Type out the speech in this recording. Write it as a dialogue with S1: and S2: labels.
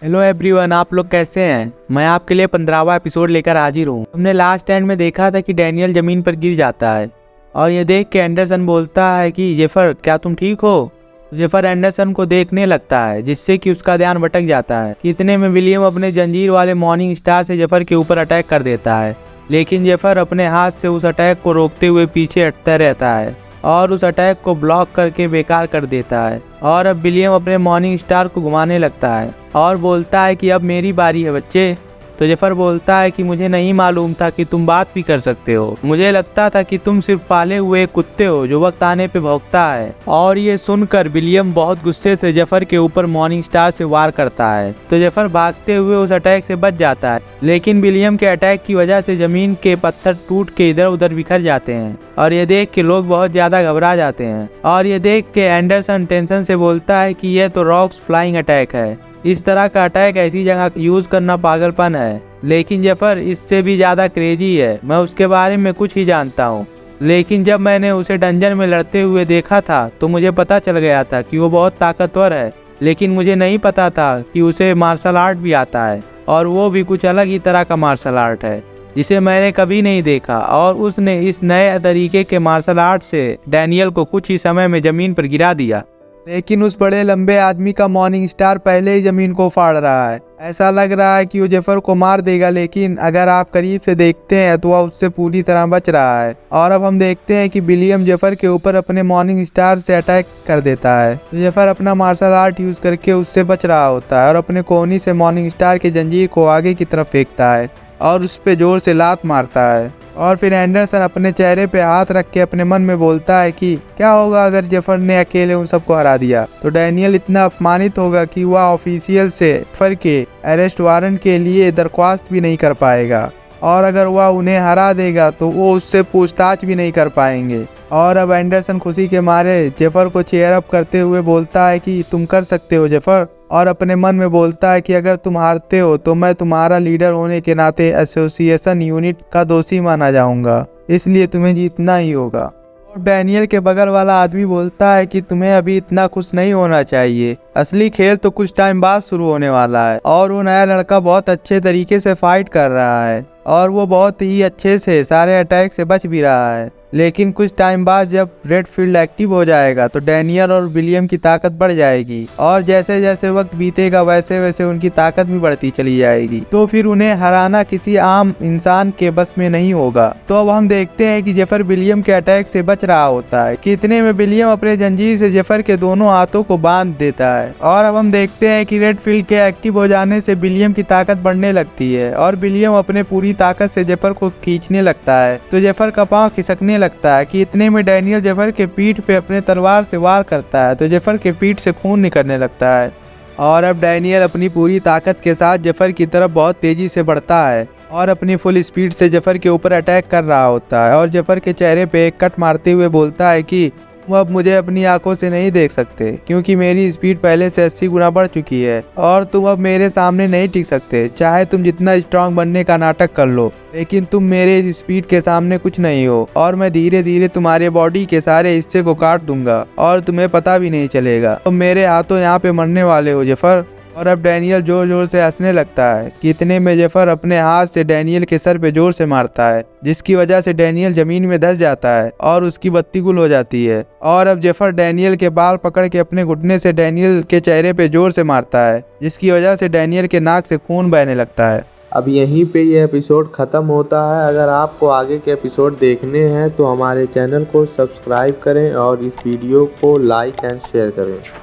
S1: Hello everyone, आप लोग कैसे हैं। मैं आपके लिए 15वां एपिसोड लेकर हाजिर हूँ। हमने लास्ट एंड में देखा था कि डैनियल जमीन पर गिर जाता है और ये देख के एंडरसन बोलता है कि जेफर क्या तुम ठीक हो। जेफर एंडरसन को देखने लगता है जिससे कि उसका ध्यान भटक जाता है कि इतने में विलियम अपने जंजीर वाले मॉर्निंग स्टार से जेफर के ऊपर अटैक कर देता है, लेकिन जेफर अपने हाथ से उस अटैक को रोकते हुए पीछे हटता रहता है और उस अटैक को ब्लॉक करके बेकार कर देता है। और अब विलियम अपने मॉर्निंग स्टार को घुमाने लगता है और बोलता है कि अब मेरी बारी है बच्चे। तो जेफर बोलता है कि मुझे नहीं मालूम था कि तुम बात भी कर सकते हो, मुझे लगता था कि तुम सिर्फ पाले हुए कुत्ते हो जो वक्त आने पे भौंकता है। और ये सुनकर विलियम बहुत गुस्से से जेफर के ऊपर मॉर्निंग स्टार से वार करता है, तो जेफर भागते हुए उस अटैक से बच जाता है, लेकिन विलियम के अटैक की वजह से जमीन के पत्थर टूट के इधर उधर बिखर जाते हैं और ये देख के लोग बहुत ज्यादा घबरा जाते हैं। और ये देख के एंडरसन टेंशन से बोलता है कि यह तो रॉक्स फ्लाइंग अटैक है, इस तरह का अटैक ऐसी जगह यूज करना पागलपन है। लेकिन जेफर इससे भी ज्यादा क्रेजी है, मैं उसके बारे में कुछ ही जानता हूँ। लेकिन जब मैंने उसे डंजन में लड़ते हुए देखा था तो मुझे पता चल गया था कि वो बहुत ताकतवर है, लेकिन मुझे नहीं पता था कि उसे मार्शल आर्ट भी आता है और वो भी कुछ अलग ही तरह का मार्शल आर्ट है जिसे मैंने कभी नहीं देखा। और उसने इस नए तरीके के मार्शल आर्ट से डैनियल को कुछ ही समय में जमीन पर गिरा दिया, लेकिन उस बड़े लंबे आदमी का मॉर्निंग स्टार पहले ही जमीन को फाड़ रहा है। ऐसा लग रहा है कि वो जेफर को मार देगा, लेकिन अगर आप करीब से देखते हैं तो वह उससे पूरी तरह बच रहा है। और अब हम देखते हैं कि विलियम जेफर के ऊपर अपने मॉर्निंग स्टार से अटैक कर देता है, तो जेफर अपना मार्शल आर्ट यूज करके उससे बच रहा होता है और अपने कोहनी से मॉर्निंग स्टार के जंजीर को आगे की तरफ फेंकता है और उस पर जोर से लात मारता है। और फिर एंडरसन अपने चेहरे पे हाथ रख के अपने मन में बोलता है कि क्या होगा अगर जेफर ने अकेले उन सबको हरा दिया। तो डैनियल इतना अपमानित होगा कि वह ऑफिशियल से जेफर के अरेस्ट वारंट के लिए दरख्वास्त भी नहीं कर पाएगा, और अगर वह उन्हें हरा देगा तो वो उससे पूछताछ भी नहीं कर पाएंगे। और अब एंडरसन खुशी के मारे जेफर को चेयर अप करते हुए बोलता है कि तुम कर सकते हो जेफर, और अपने मन में बोलता है कि अगर तुम हारते हो तो मैं तुम्हारा लीडर होने के नाते एसोसिएशन यूनिट का दोषी माना जाऊंगा, इसलिए तुम्हें जीतना ही होगा। और डैनियल के बगल वाला आदमी बोलता है कि तुम्हें अभी इतना खुश नहीं होना चाहिए, असली खेल तो कुछ टाइम बाद शुरू होने वाला है। और वो नया लड़का बहुत अच्छे तरीके से फाइट कर रहा है और वो बहुत ही अच्छे से सारे अटैक से बच भी रहा है, लेकिन कुछ टाइम बाद जब रेड फील्ड एक्टिव हो जाएगा तो डैनियल और विलियम की ताकत बढ़ जाएगी, और जैसे जैसे वक्त बीतेगा वैसे वैसे उनकी ताकत भी बढ़ती चली जाएगी, तो फिर उन्हें हराना किसी आम इंसान के बस में नहीं होगा। तो अब हम देखते हैं कि जेफर विलियम के अटैक से बच रहा होता है कि इतने में विलियम अपने जंजीर से जेफर के दोनों हाथों को बांध देता है। और अब हम देखते हैं कि रेड फील्ड के एक्टिव हो जाने से विलियम की ताकत बढ़ने लगती है और विलियम अपने पूरी ताकत से जेफर को खींचने लगता है, तो जेफर का पांव खिसकने लगता है कि इतने में डैनियल जेफर के पीठ पे अपने तलवार से वार करता है, तो जेफर के पीठ से खून निकलने लगता है। और अब डैनियल अपनी पूरी ताकत के साथ जेफर की तरफ बहुत तेजी से बढ़ता है और अपनी फुल स्पीड से जेफर के ऊपर अटैक कर रहा होता है, और जेफर के चेहरे पे एक कट मारते हुए बोलता है कि तुम अब मुझे अपनी आंखों से नहीं देख सकते क्योंकि मेरी स्पीड पहले से 80 गुना बढ़ चुकी है, और तुम अब मेरे सामने नहीं टिक सकते, चाहे तुम जितना स्ट्रांग बनने का नाटक कर लो, लेकिन तुम मेरे इस स्पीड के सामने कुछ नहीं हो। और मैं धीरे धीरे तुम्हारे बॉडी के सारे हिस्से को काट दूंगा और तुम्हें पता भी नहीं चलेगा, तुम मेरे हाथों यहाँ पे मरने वाले हो जेफर। और अब डैनियल जोर जोर से हंसने लगता है कि इतने में जेफर अपने हाथ से डैनियल के सर पे जोर से मारता है, जिसकी वजह से डैनियल जमीन में धंस जाता है और उसकी बत्ती गुल हो जाती है। और अब जेफर डैनियल के बाल पकड़ के अपने घुटने से डैनियल के चेहरे पे जोर से मारता है, जिसकी वजह से डैनियल के नाक से खून बहने लगता है।
S2: अब यहीं पे ये एपिसोड ख़त्म होता है। अगर आपको आगे के एपिसोड देखने हैं तो हमारे चैनल को सब्सक्राइब करें और इस वीडियो को लाइक एंड शेयर करें।